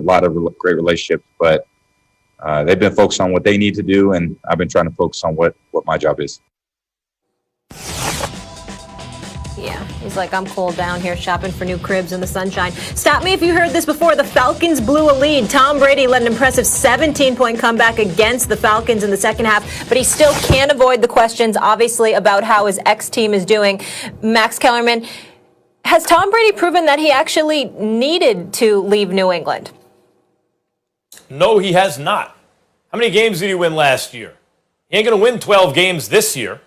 a lot of great relationships, but they've been focused on what they need to do, and I've been trying to focus on what my job is. Yeah, he's like, I'm cooled down here shopping for new cribs in the sunshine. Stop me if you heard this before. The Falcons blew a lead. Tom Brady led an impressive 17-point comeback against the Falcons in the second half, but he still can't avoid the questions, obviously, about how his ex-team is doing. Max Kellerman, has Tom Brady proven that he actually needed to leave New England? No, he has not. How many games did he win last year? He ain't going to win 12 games this year.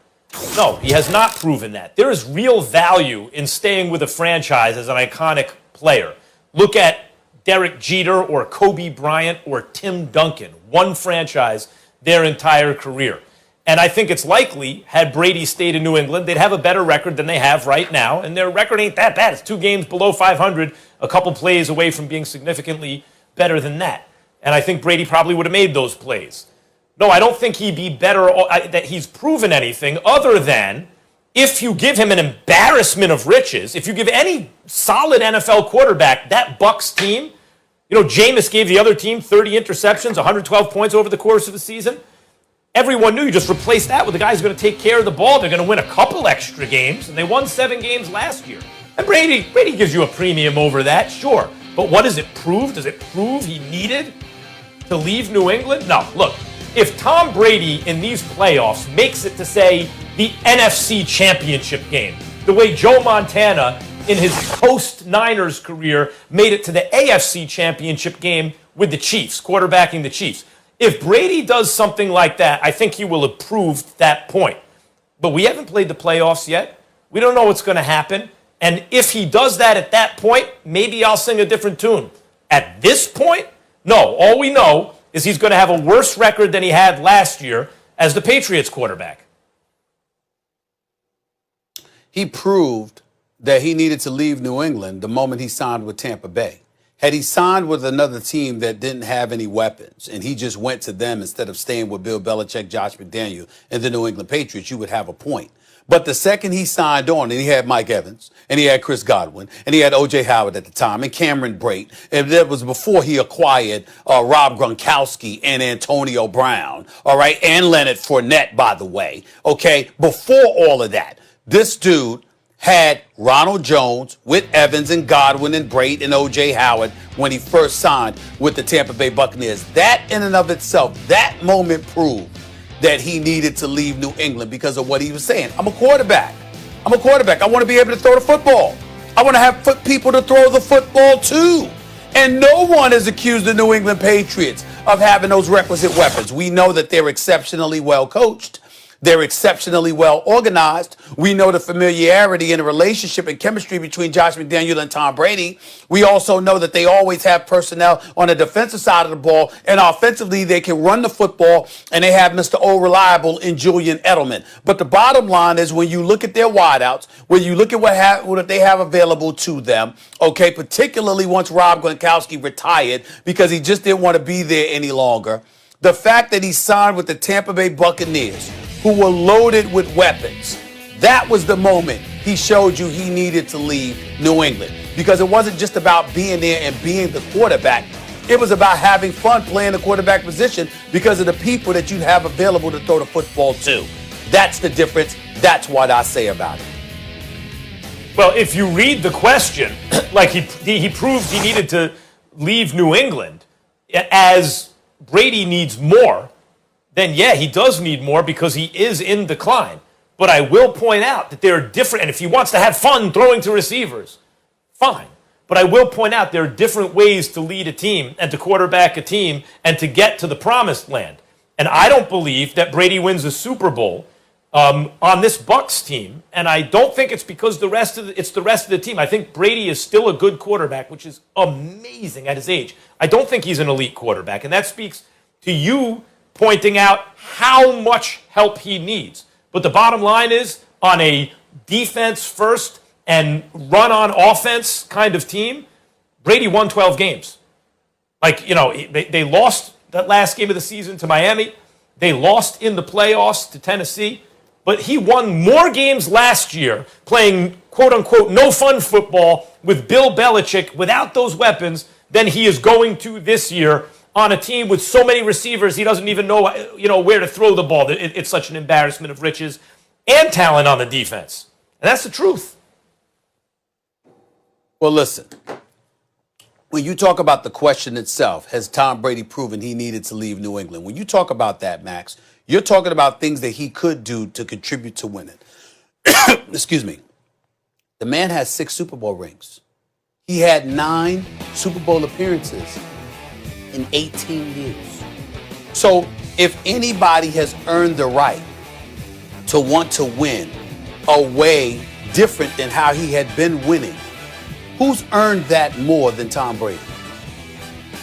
No, he has not proven that. There is real value in staying with a franchise as an iconic player. Look at Derek Jeter or Kobe Bryant or Tim Duncan. One franchise their entire career. And I think it's likely, had Brady stayed in New England, they'd have a better record than they have right now. And their record ain't that bad. It's 2 games below 500, a couple plays away from being significantly better than that. And I think Brady probably would have made those plays. No, I don't think he'd be better, that he's proven anything other than if you give him an embarrassment of riches, if you give any solid NFL quarterback that Bucs team, you know, Jameis gave the other team 30 interceptions, 112 points over the course of the season. Everyone knew you just replace that with the guy who's going to take care of the ball. They're going to win a couple extra games, and they won 7 games last year. And Brady gives you a premium over that, sure. But what does it prove? Does it prove he needed to leave New England? No, look. If Tom Brady in these playoffs makes it to, say, the NFC Championship game, the way Joe Montana in his post-Niners career made it to the AFC Championship game with the Chiefs, quarterbacking the Chiefs. If Brady does something like that, I think he will have proved that point. But we haven't played the playoffs yet. We don't know what's going to happen. And if he does that at that point, maybe I'll sing a different tune. At this point, no. All we know is he's going to have a worse record than he had last year as the Patriots quarterback. He proved that he needed to leave New England the moment he signed with Tampa Bay. Had he signed with another team that didn't have any weapons and he just went to them instead of staying with Bill Belichick, Josh McDaniel, and the New England Patriots, you would have a point. But the second he signed on, and he had Mike Evans, and he had Chris Godwin, and he had O.J. Howard at the time, and Cameron Brate, and that was before he acquired Rob Gronkowski and Antonio Brown, all right, and Leonard Fournette, by the way, okay? Before all of that, this dude had Ronald Jones with Evans and Godwin and Brate and O.J. Howard when he first signed with the Tampa Bay Buccaneers. That in and of itself, that moment proved that he needed to leave New England because of what he was saying. I'm a quarterback. I want to be able to throw the football. I want to have people to throw the football to. And no one has accused the New England Patriots of having those requisite weapons. We know that they're exceptionally well coached. They're exceptionally well organized. We know the familiarity and the relationship and chemistry between Josh McDaniel and Tom Brady. We also know that they always have personnel on the defensive side of the ball, and offensively they can run the football, and they have Mr. O Reliable in Julian Edelman. But the bottom line is when you look at their wideouts, when you look at what they have available to them, okay, particularly once Rob Gronkowski retired because he just didn't want to be there any longer, the fact that he signed with the Tampa Bay Buccaneers, who were loaded with weapons, that was the moment he showed you he needed to leave New England. Because it wasn't just about being there and being the quarterback. It was about having fun playing the quarterback position because of the people that you have available to throw the football to. That's the difference. That's what I say about it. Well, if you read the question, like he proved he needed to leave New England as Brady needs more, then yeah, he does need more because he is in decline. But I will point out that there are different, and if he wants to have fun throwing to receivers, fine. But I will point out there are different ways to lead a team and to quarterback a team and to get to the promised land. And I don't believe that Brady wins a Super Bowl on this Bucs team, and I don't think it's because it's the rest of the team. I think Brady is still a good quarterback, which is amazing at his age. I don't think he's an elite quarterback, and that speaks to you pointing out how much help he needs. But the bottom line is, on a defense first and run on offense kind of team, Brady won 12 games. Like, you know, they lost that last game of the season to Miami. They lost in the playoffs to Tennessee. But he won more games last year playing, quote-unquote, no-fun football with Bill Belichick without those weapons than he is going to this year on a team with so many receivers he doesn't even know, where to throw the ball. It's such an embarrassment of riches and talent on the defense. And that's the truth. Well, listen. When you talk about the question itself, has Tom Brady proven he needed to leave New England? When you talk about that, Max, you're talking about things that he could do to contribute to winning. Excuse me. The man has 6 Super Bowl rings. He had 9 Super Bowl appearances in 18 years. So if anybody has earned the right to want to win a way different than how he had been winning, who's earned that more than Tom Brady?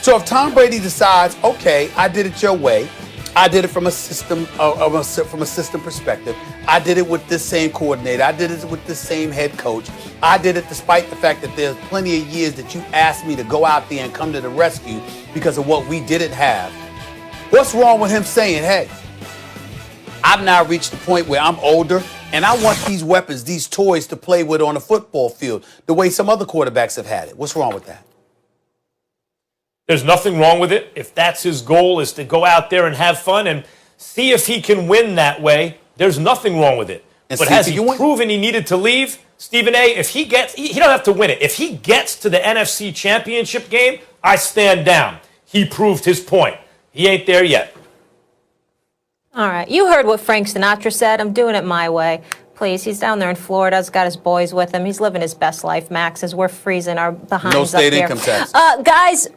So if Tom Brady decides, okay, I did it your way, I did it from a system perspective, I did it with this same coordinator, I did it with this same head coach, I did it despite the fact that there's plenty of years that you asked me to go out there and come to the rescue because of what we didn't have. What's wrong with him saying, hey, I've now reached the point where I'm older and I want these weapons, these toys to play with on a football field the way some other quarterbacks have had it? What's wrong with that? There's nothing wrong with it. If that's his goal, is to go out there and have fun and see if he can win that way, there's nothing wrong with it. But has he proven he needed to leave? Stephen A., if he don't have to win it. If he gets to the NFC Championship game, I stand down. He proved his point. He ain't there yet. All right. You heard what Frank Sinatra said. I'm doing it my way. Please, he's down there in Florida. He's got his boys with him. He's living his best life, Max, as we're freezing our behinds no state up here. Income tax. Guys,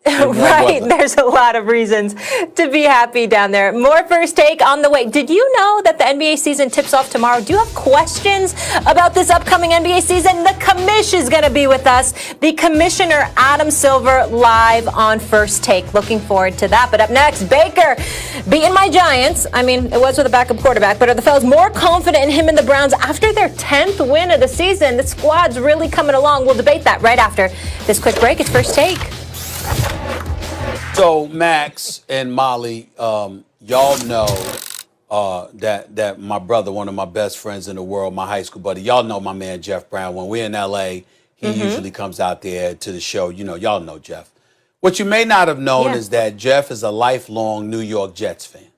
right, there's a lot of reasons to be happy down there. More First Take on the way. Did you know that the NBA season tips off tomorrow? Do you have questions about this upcoming NBA season? The commish is going to be with us. The commissioner, Adam Silver, live on First Take. Looking forward to that. But up next, Baker beating my Giants. I mean, it was with a backup quarterback, but are the fellas more confident in him and the Browns after their 10th win of the season? The squad's really coming along. We'll debate that right after this quick break. It's First Take. So Max and Molly, y'all know that my brother, one of my best friends in the world, my high school buddy, y'all know my man Jeff Brown. When we're in LA, he usually comes out there to the show. Y'all know Jeff. What you may not have known is that Jeff is a lifelong New York Jets fan.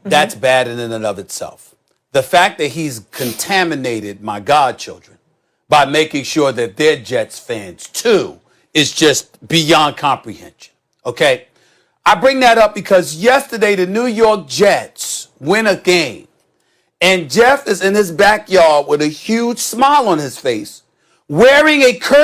That's bad in and of itself. The fact that he's contaminated my godchildren by making sure that they're Jets fans too is just beyond comprehension, okay? I bring that up because yesterday the New York Jets win a game, and Jeff is in his backyard with a huge smile on his face, wearing a curtain